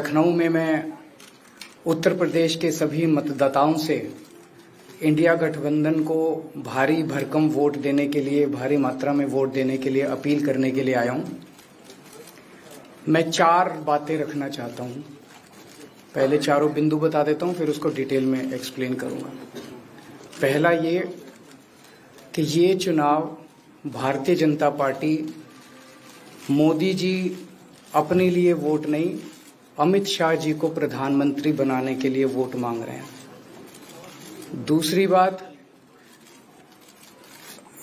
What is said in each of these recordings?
लखनऊ में मैं उत्तर प्रदेश के सभी मतदाताओं से इंडिया गठबंधन को भारी भरकम वोट देने के लिए, भारी मात्रा में वोट देने के लिए अपील करने के लिए आया हूं। मैं 4 बातें रखना चाहता हूं। पहले चारों बिंदु बता देता हूं, फिर उसको डिटेल में एक्सप्लेन करूंगा। पहला ये कि ये चुनाव भारतीय जनता पार्टी मोदी जी अपने लिए वोट नहीं, अमित शाह जी को प्रधानमंत्री बनाने के लिए वोट मांग रहे हैं। दूसरी बात,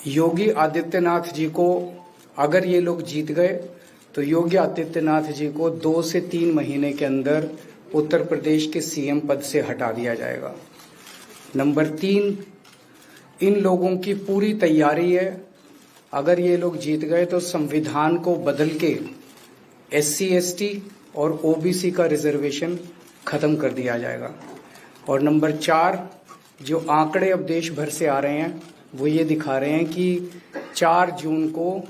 योगी आदित्यनाथ जी को अगर ये लोग जीत गए तो योगी आदित्यनाथ जी को 2 से 3 महीने के अंदर उत्तर प्रदेश के सीएम पद से हटा दिया जाएगा। नंबर 3, इन लोगों की पूरी तैयारी है, अगर ये लोग जीत गए तो संविधान को बदल के SC ST और OBC का रिजर्वेशन खत्म कर दिया जाएगा। और नंबर 4, जो आंकड़े अब देश भर से आ रहे हैं वो ये दिखा रहे हैं कि 4 जून को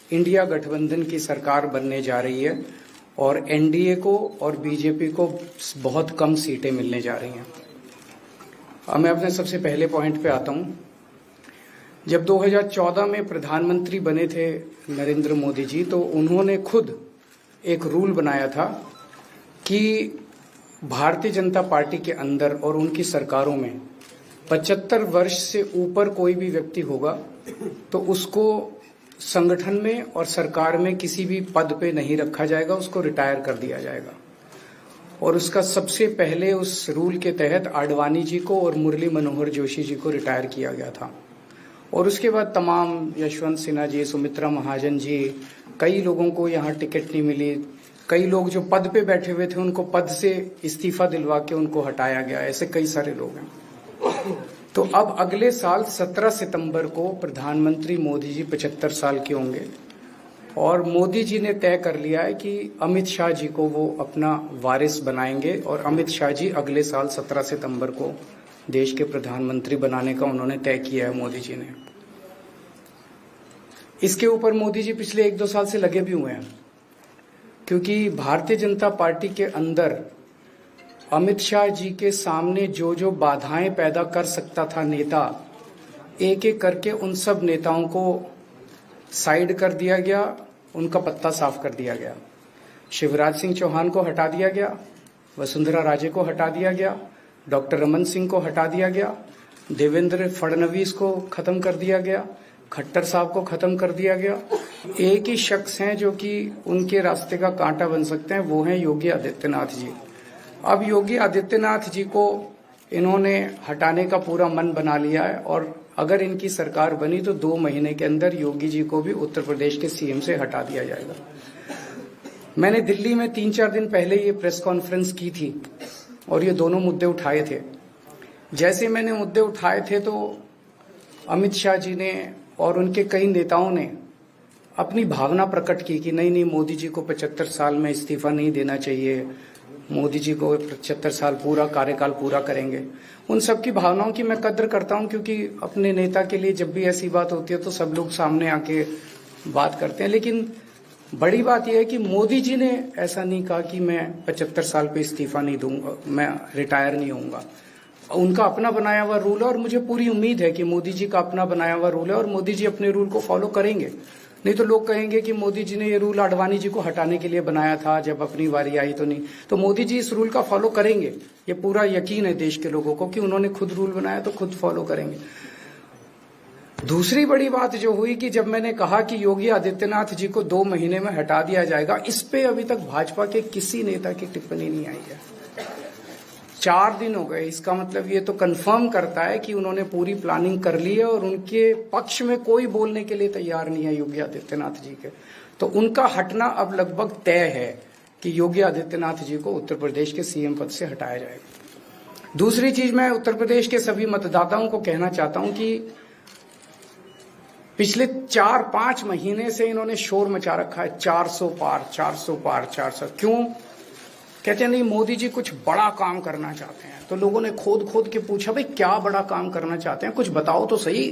इंडिया गठबंधन की सरकार बनने जा रही है और NDA को और BJP को बहुत कम सीटें मिलने जा रही हैं। अब मैं अपने सबसे पहले पॉइंट पे आता हूं। जब 2014 में प्रधानमंत्री बने थे नरेंद्र मोदी जी, तो उन्होंने खुद एक रूल बनाया था कि भारतीय जनता पार्टी के अंदर और उनकी सरकारों में 75 वर्ष से ऊपर कोई भी व्यक्ति होगा तो उसको संगठन में और सरकार में किसी भी पद पे नहीं रखा जाएगा, उसको रिटायर कर दिया जाएगा। और उसका सबसे पहले उस रूल के तहत आडवाणी जी को और मुरली मनोहर जोशी जी को रिटायर किया गया था। और उसके बाद तमाम यशवंत सिन्हा जी, सुमित्रा महाजन जी, कई लोगों को यहाँ टिकट नहीं मिली। कई लोग जो पद पे बैठे हुए थे उनको पद से इस्तीफा दिलवा के उनको हटाया गया। ऐसे कई सारे लोग हैं। तो अब अगले साल 17 सितंबर को प्रधानमंत्री मोदी जी 75 साल के होंगे और मोदी जी ने तय कर लिया है कि अमित शाह जी को वो अपना वारिस बनाएंगे और अमित शाह जी अगले साल 17 सितंबर को देश के प्रधानमंत्री बनाने का उन्होंने तय किया है मोदी जी ने। इसके ऊपर मोदी जी पिछले 1-2 साल से लगे भी हुए हैं, क्योंकि भारतीय जनता पार्टी के अंदर अमित शाह जी के सामने जो जो बाधाएं पैदा कर सकता था नेता, एक एक करके उन सब नेताओं को साइड कर दिया गया, उनका पत्ता साफ कर दिया गया। शिवराज सिंह चौहान को हटा दिया गया, वसुंधरा राजे को हटा दिया गया, डॉक्टर रमन सिंह को हटा दिया गया, देवेंद्र फडणवीस को खत्म कर दिया गया, खट्टर साहब को खत्म कर दिया गया। एक ही शख्स हैं जो कि उनके रास्ते का कांटा बन सकते हैं, वो हैं योगी आदित्यनाथ जी। अब योगी आदित्यनाथ जी को इन्होंने हटाने का पूरा मन बना लिया है और अगर इनकी सरकार बनी तो 2 महीने के अंदर योगी जी को भी उत्तर प्रदेश के सीएम से हटा दिया जाएगा। मैंने दिल्ली में 3-4 दिन पहले ये प्रेस कॉन्फ्रेंस की थी और ये दोनों मुद्दे उठाए थे। जैसे मैंने मुद्दे उठाए थे तो अमित शाह जी ने और उनके कई नेताओं ने अपनी भावना प्रकट की कि नहीं, मोदी जी को 75 साल में इस्तीफा नहीं देना चाहिए, मोदी जी को 75 साल पूरा कार्यकाल पूरा करेंगे। उन सब की भावनाओं की मैं कद्र करता हूं, क्योंकि अपने नेता के लिए जब भी ऐसी बात होती है तो सब लोग सामने आके बात करते हैं। लेकिन बड़ी बात यह है कि मोदी जी ने ऐसा नहीं कहा कि मैं 75 साल पे इस्तीफा नहीं दूंगा, मैं रिटायर नहीं होऊंगा। उनका अपना बनाया हुआ रूल है और मुझे पूरी उम्मीद है कि मोदी जी का अपना बनाया हुआ रूल है और मोदी जी अपने रूल को फॉलो करेंगे। नहीं तो लोग कहेंगे कि मोदी जी ने ये रूल आडवाणी जी को हटाने के लिए बनाया था, जब अपनी बारी आई तो नहीं। तो मोदी जी इस रूल का फॉलो करेंगे, ये पूरा यकीन है देश के लोगों को कि उन्होंने खुद रूल बनाया तो खुद फॉलो करेंगे। दूसरी बड़ी बात जो हुई कि जब मैंने कहा कि योगी आदित्यनाथ जी को 2 महीने में हटा दिया जाएगा, इस पे अभी तक भाजपा के किसी नेता की टिप्पणी नहीं आई है। 4 दिन हो गए। इसका मतलब ये तो कंफर्म करता है कि उन्होंने पूरी प्लानिंग कर ली है और उनके पक्ष में कोई बोलने के लिए तैयार नहीं है योगी आदित्यनाथ जी के। तो उनका हटना अब लगभग तय है कि योगी आदित्यनाथ जी को उत्तर प्रदेश के सीएम पद से हटाया जाएगा। दूसरी चीज, मैं उत्तर प्रदेश के सभी मतदाताओं को कहना चाहता हूं कि पिछले 4-5 महीने से इन्होंने शोर मचा रखा है, 400 पार 400 पार 400। क्यों? कहते हैं नहीं, मोदी जी कुछ बड़ा काम करना चाहते हैं। तो लोगों ने खोद के पूछा, भाई क्या बड़ा काम करना चाहते हैं, कुछ बताओ तो सही।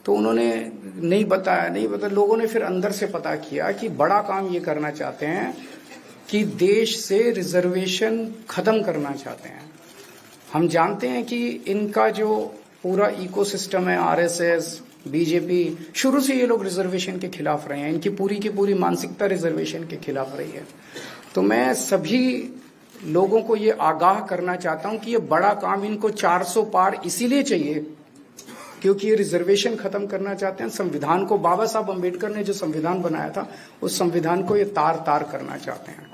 तो उन्होंने नहीं बताया। लोगों ने फिर अंदर से पता किया कि बड़ा काम ये करना चाहते हैं कि देश से रिजर्वेशन खत्म करना चाहते हैं। हम जानते हैं कि इनका जो पूरा इकोसिस्टम है, आरएसएस, बीजेपी, शुरू से ये लोग रिजर्वेशन के खिलाफ रहे हैं। इनकी पूरी की पूरी मानसिकता रिजर्वेशन के खिलाफ रही है। तो मैं सभी लोगों को ये आगाह करना चाहता हूं कि ये बड़ा काम इनको 400 पार इसीलिए चाहिए क्योंकि ये रिजर्वेशन खत्म करना चाहते हैं। संविधान को, बाबा साहब अम्बेडकर ने जो संविधान बनाया था, उस संविधान को ये तार तार करना चाहते हैं।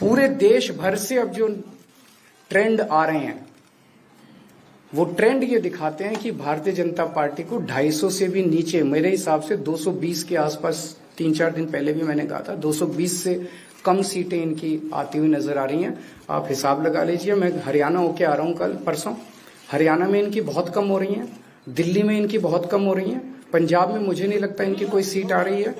पूरे देश भर से अब जो ट्रेंड आ रहे हैं, वो ट्रेंड ये दिखाते हैं कि भारतीय जनता पार्टी को 250 से भी नीचे, मेरे हिसाब से 220 के आसपास, 3-4 दिन पहले भी मैंने कहा था, 220 से कम सीटें इनकी आती हुई नजर आ रही हैं। आप हिसाब लगा लीजिए। मैं हरियाणा होके आ रहा हूं कल परसों। हरियाणा में इनकी बहुत कम हो रही हैं, दिल्ली में इनकी बहुत कम हो रही हैं, पंजाब में मुझे नहीं लगता इनकी कोई सीट आ रही है,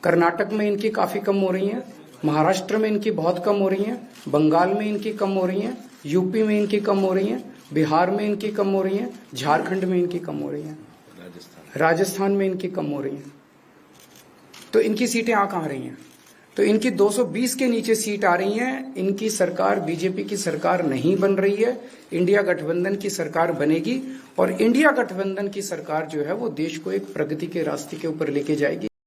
कर्नाटक में इनकी काफी कम हो रही हैं, महाराष्ट्र में इनकी बहुत कम हो रही हैं, बंगाल में इनकी कम हो रही हैं, यूपी में इनकी कम हो रही हैं, बिहार में इनकी कम हो रही हैं, झारखंड में इनकी कम हो रही हैं, राजस्थान में इनकी कम हो रही हैं। तो इनकी सीटें आ कहां रही हैं? तो इनकी 220 के नीचे सीट आ रही हैं। इनकी सरकार बीजेपी की सरकार नहीं बन रही है, इंडिया गठबंधन की सरकार बनेगी। और इंडिया गठबंधन की सरकार जो है वो देश को एक प्रगति के रास्ते के ऊपर लेके जाएगी।